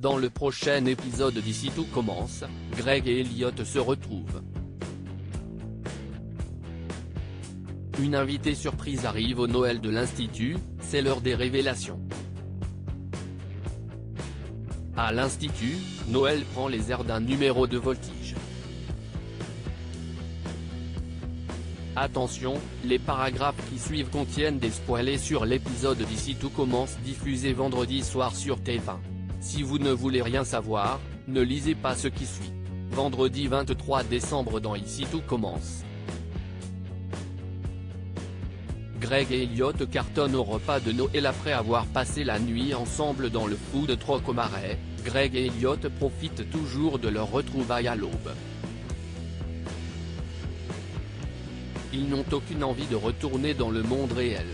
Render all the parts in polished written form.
Dans le prochain épisode d'Ici tout commence, Greg et Elliot se retrouvent. Une invitée surprise arrive au Noël de l'Institut, c'est l'heure des révélations. À l'Institut, Noël prend les airs d'un numéro de Voltige. Attention, les paragraphes qui suivent contiennent des spoilers sur l'épisode d'Ici tout commence diffusé vendredi soir sur TF1. Si vous ne voulez rien savoir, ne lisez pas ce qui suit. Vendredi 23 décembre dans Ici tout commence. Greg et Elliot cartonnent au repas de Noël après avoir passé la nuit ensemble dans le food truck au Marais. Greg et Elliot profitent toujours de leur retrouvaille à l'aube. Ils n'ont aucune envie de retourner dans le monde réel.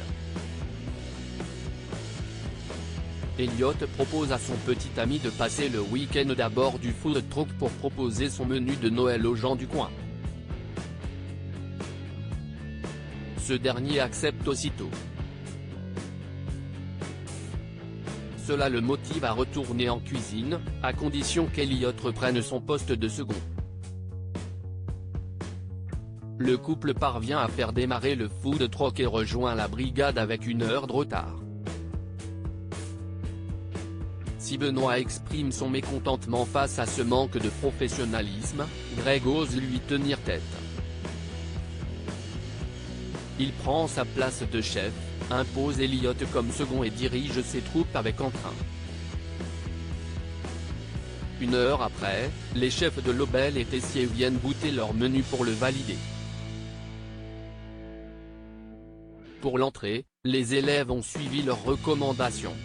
Elliot propose à son petit ami de passer le week-end à bord du food truck pour proposer son menu de Noël aux gens du coin. Ce dernier accepte aussitôt. Cela le motive à retourner en cuisine, à condition qu'Elliot reprenne son poste de second. Le couple parvient à faire démarrer le food truck et rejoint la brigade avec 1 heure de retard. Si Benoît exprime son mécontentement face à ce manque de professionnalisme, Greg ose lui tenir tête. Il prend sa place de chef, impose Elliot comme second et dirige ses troupes avec entrain. 1 heure après, les chefs de Lobel et Tessier viennent goûter leur menu pour le valider. Pour l'entrée, les élèves ont suivi leurs recommandations.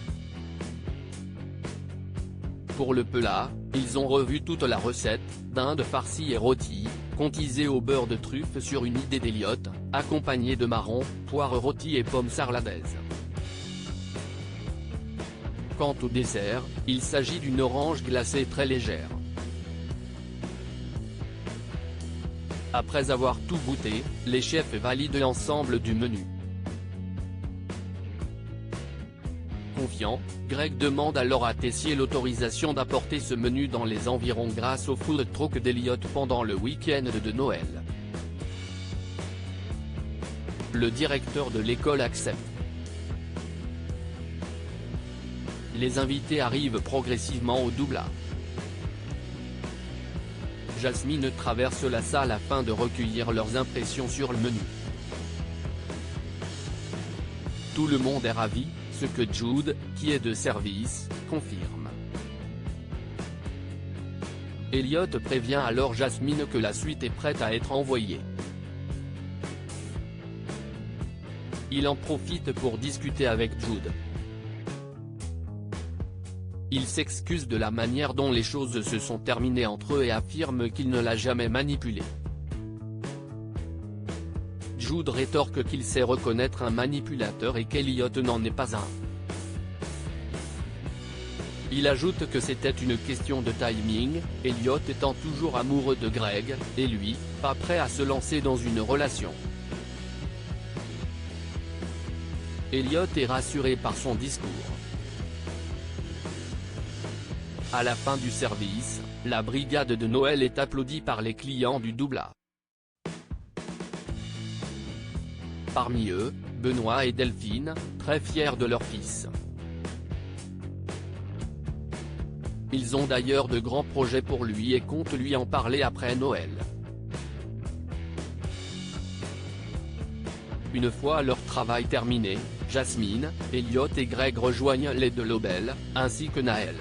Pour le plat, ils ont revu toute la recette, dinde farcie et rôti, contisée au beurre de truffe sur une idée d'Elliot, accompagnée de marrons, poires rôties et pommes sarladaises. Quant au dessert, il s'agit d'une orange glacée très légère. Après avoir tout goûté, les chefs valident l'ensemble du menu. Confiant, Greg demande alors à Tessier l'autorisation d'apporter ce menu dans les environs grâce au food truck d'Elliot pendant le week-end de Noël. Le directeur de l'école accepte. Les invités arrivent progressivement au Doubla. Jasmine traverse la salle afin de recueillir leurs impressions sur le menu. Tout le monde est ravi, ce que Jude, qui est de service, confirme. Elliot prévient alors Jasmine que la suite est prête à être envoyée. Il en profite pour discuter avec Jude. Il s'excuse de la manière dont les choses se sont terminées entre eux et affirme qu'il ne l'a jamais manipulé. Jude rétorque qu'il sait reconnaître un manipulateur et qu'Elliot n'en est pas un. Il ajoute que c'était une question de timing, Elliot étant toujours amoureux de Greg, et lui, pas prêt à se lancer dans une relation. Elliot est rassuré par son discours. À la fin du service, la brigade de Noël est applaudie par les clients du Doubla. Parmi eux, Benoît et Delphine, très fiers de leur fils. Ils ont d'ailleurs de grands projets pour lui et comptent lui en parler après Noël. Une fois leur travail terminé, Jasmine, Elliot et Greg rejoignent les de Lobel, ainsi que Naël.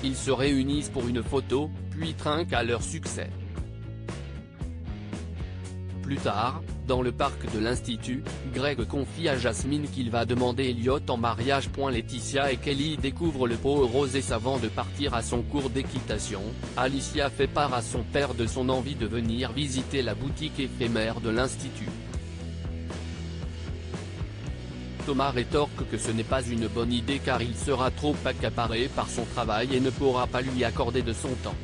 Ils se réunissent pour une photo, puis trinquent à leur succès. Plus tard, dans le parc de l'Institut, Greg confie à Jasmine qu'il va demander Elliot en mariage. Laetitia et Kelly découvrent le pot rose avant de partir à son cours d'équitation. Alicia fait part à son père de son envie de venir visiter la boutique éphémère de l'Institut. Thomas rétorque que ce n'est pas une bonne idée car il sera trop accaparé par son travail et ne pourra pas lui accorder de son temps.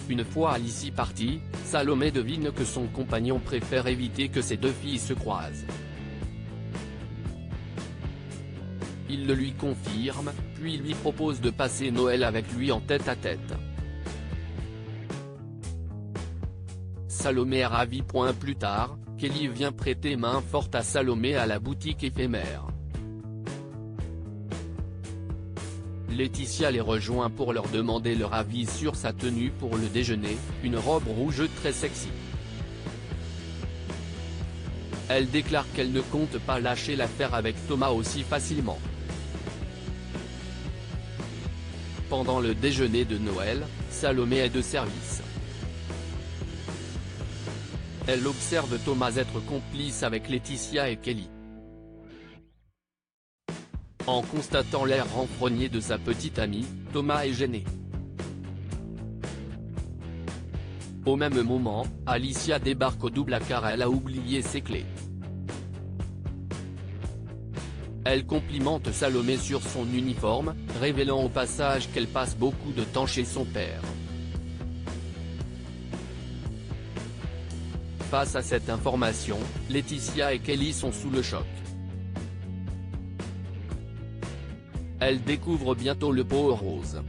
Une fois Alicie partie, Salomé devine que son compagnon préfère éviter que ces deux filles se croisent. il le lui confirme, puis lui propose de passer Noël avec lui en tête-à-tête. Salomé est ravie. Plus tard, Kelly vient prêter main forte à Salomé à la boutique éphémère. Laetitia les rejoint pour leur demander leur avis sur sa tenue pour le déjeuner, une robe rouge très sexy. Elle déclare qu'elle ne compte pas lâcher l'affaire avec Thomas aussi facilement. Pendant le déjeuner de Noël, Salomé est de service. Elle observe Thomas être complice avec Laetitia et Kelly. En constatant l'air renfrogné de sa petite amie, Thomas est gêné. Au même moment, Alicia débarque au double car elle a oublié ses clés. Elle complimente Salomé sur son uniforme, révélant au passage qu'elle passe beaucoup de temps chez son père. Face à cette information, Laetitia et Kelly sont sous le choc. Elles découvrent bientôt le pot rose.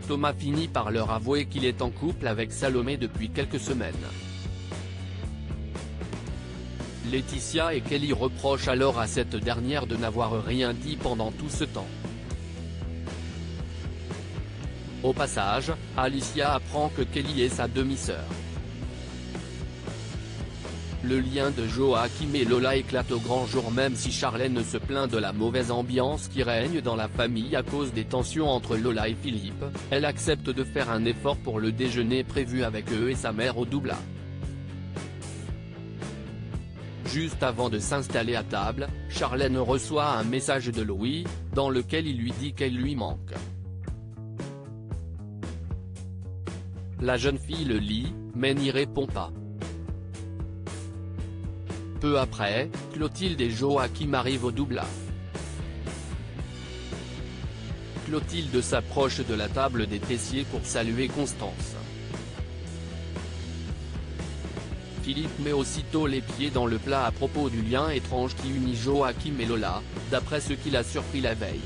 Thomas finit par leur avouer qu'il est en couple avec Salomé depuis quelques semaines. Laetitia et Kelly reprochent alors à cette dernière de n'avoir rien dit pendant tout ce temps. Au passage, Alicia apprend que Kelly est sa demi-sœur. Le lien de Joachim et Lola éclate au grand jour même si Charlène se plaint de la mauvaise ambiance qui règne dans la famille à cause des tensions entre Lola et Philippe, elle accepte de faire un effort pour le déjeuner prévu avec eux et sa mère au Doubla. Juste avant de s'installer à table, Charlène reçoit un message de Louis, dans lequel il lui dit qu'elle lui manque. La jeune fille le lit, mais n'y répond pas. Peu après, Clotilde et Joachim arrivent au Doubla. Clotilde s'approche de la table des Tessier pour saluer Constance. Philippe met aussitôt les pieds dans le plat à propos du lien étrange qui unit Joachim et Lola, d'après ce qu'il a surpris la veille.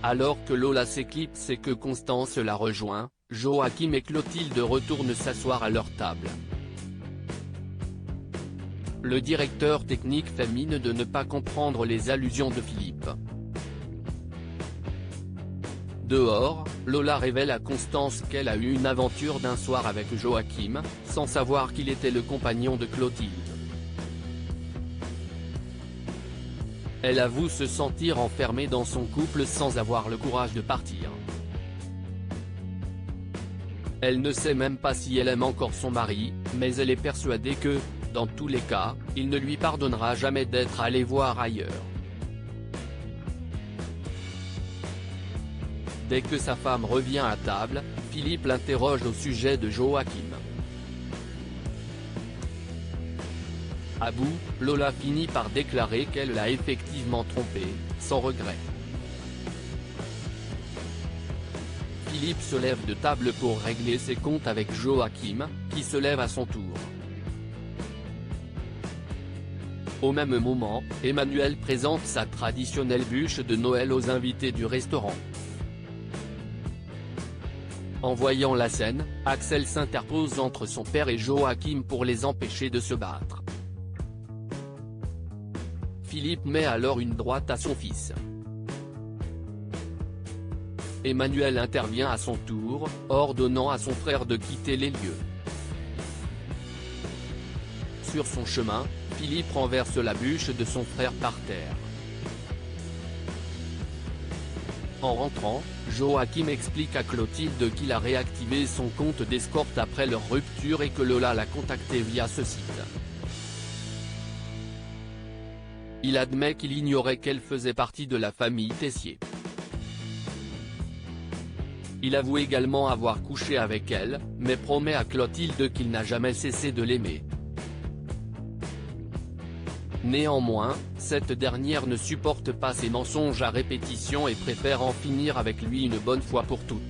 Alors que Lola s'éclipse et que Constance la rejoint, Joachim et Clotilde retournent s'asseoir à leur table. Le directeur technique fait mine de ne pas comprendre les allusions de Philippe. Dehors, Lola révèle à Constance qu'elle a eu une aventure d'un soir avec Joachim, sans savoir qu'il était le compagnon de Clotilde. Elle avoue se sentir enfermée dans son couple sans avoir le courage de partir. Elle ne sait même pas si elle aime encore son mari, mais elle est persuadée que, dans tous les cas, il ne lui pardonnera jamais d'être allé voir ailleurs. Dès que sa femme revient à table, Philippe l'interroge au sujet de Joachim. À bout, Lola finit par déclarer qu'elle l'a effectivement trompé, sans regret. Philippe se lève de table pour régler ses comptes avec Joachim, qui se lève à son tour. Au même moment, Emmanuel présente sa traditionnelle bûche de Noël aux invités du restaurant. En voyant la scène, Axel s'interpose entre son père et Joachim pour les empêcher de se battre. Philippe met alors une droite à son fils. Emmanuel intervient à son tour, ordonnant à son frère de quitter les lieux. Sur son chemin, Philippe renverse la bûche de son frère par terre. En rentrant, Joachim explique à Clotilde qu'il a réactivé son compte d'escorte après leur rupture et que Lola l'a contacté via ce site. Il admet qu'il ignorait qu'elle faisait partie de la famille Tessier. Il avoue également avoir couché avec elle, mais promet à Clotilde qu'il n'a jamais cessé de l'aimer. Néanmoins, cette dernière ne supporte pas ses mensonges à répétition et préfère en finir avec lui une bonne fois pour toutes.